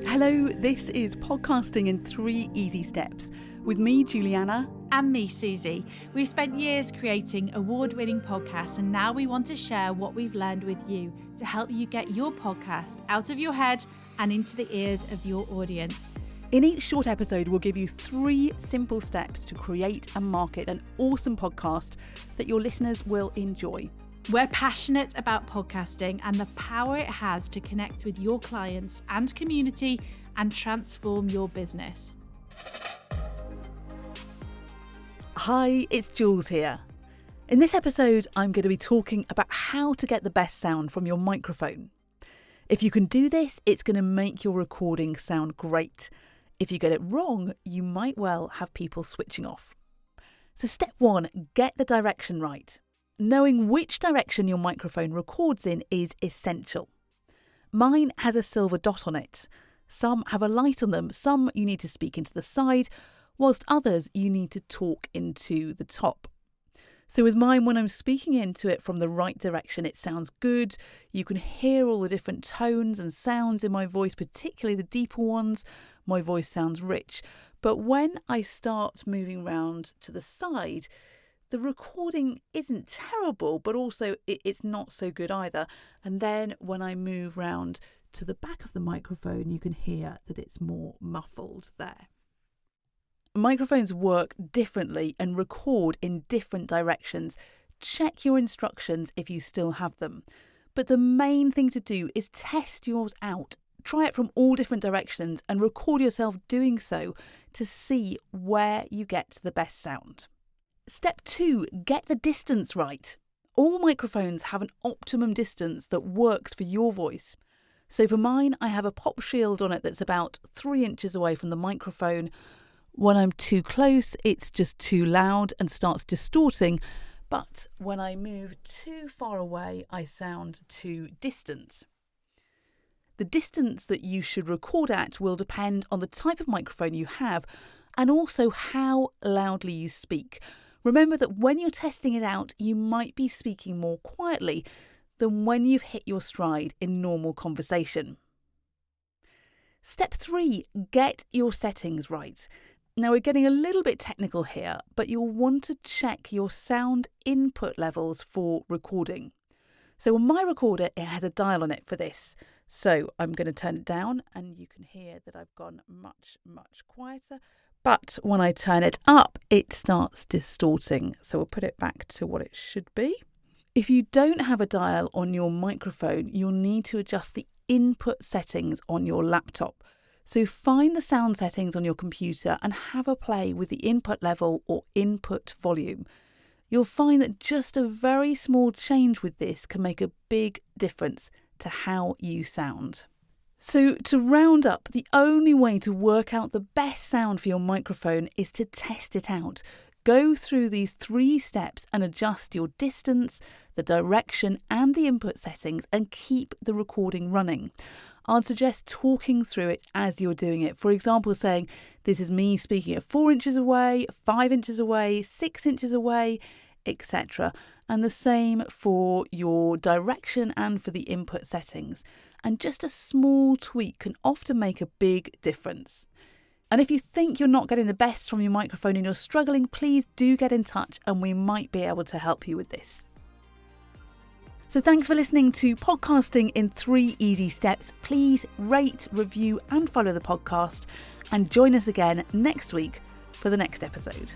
Hello, this is Podcasting in 3 Easy Steps with me, Juliana. And me, Susie. We've spent years creating award-winning podcasts, and now we want to share what we've learned with you to help you get your podcast out of your head and into the ears of your audience. In each short episode, we'll give you 3 simple steps to create and market an awesome podcast that your listeners will enjoy. We're passionate about podcasting and the power it has to connect with your clients and community and transform your business. Hi, it's Jules here. In this episode, I'm going to be talking about how to get the best sound from your microphone. If you can do this, it's going to make your recording sound great. If you get it wrong, you might well have people switching off. So step 1, get the direction right. Knowing which direction your microphone records in is essential. Mine has a silver dot on it. Some have a light on them, some you need to speak into the side, whilst others you need to talk into the top. So with mine, when I'm speaking into it from the right direction, it sounds good. You can hear all the different tones and sounds in my voice, particularly the deeper ones. My voice sounds rich. But when I start moving round to the side, the recording isn't terrible, but also it's not so good either. And then when I move round to the back of the microphone, you can hear that it's more muffled there. Microphones work differently and record in different directions. Check your instructions if you still have them. But the main thing to do is test yours out. Try it from all different directions and record yourself doing so to see where you get the best sound. Step 2, get the distance right. All microphones have an optimum distance that works for your voice. So for mine, I have a pop shield on it that's about 3 inches away from the microphone. When I'm too close, it's just too loud and starts distorting. But when I move too far away, I sound too distant. The distance that you should record at will depend on the type of microphone you have and also how loudly you speak. Remember that when you're testing it out, you might be speaking more quietly than when you've hit your stride in normal conversation. Step 3, get your settings right. Now we're getting a little bit technical here, but you'll want to check your sound input levels for recording. So on my recorder, it has a dial on it for this. So I'm going to turn it down and you can hear that I've gone much, much quieter. But when I turn it up, it starts distorting. So we'll put it back to what it should be. If you don't have a dial on your microphone, you'll need to adjust the input settings on your laptop. So find the sound settings on your computer and have a play with the input level or input volume. You'll find that just a very small change with this can make a big difference to how you sound. So to round up, the only way to work out the best sound for your microphone is to test it out. Go through these 3 steps and adjust your distance, the direction and the input settings and keep the recording running. I'd suggest talking through it as you're doing it. For example, saying, this is me speaking at 4 inches away, 5 inches away, 6 inches away, etc. And the same for your direction and for the input settings. And just a small tweak can often make a big difference. And if you think you're not getting the best from your microphone and you're struggling, please do get in touch and we might be able to help you with this. So thanks for listening to Podcasting in 3 Easy Steps. Please rate, review and follow the podcast and join us again next week for the next episode.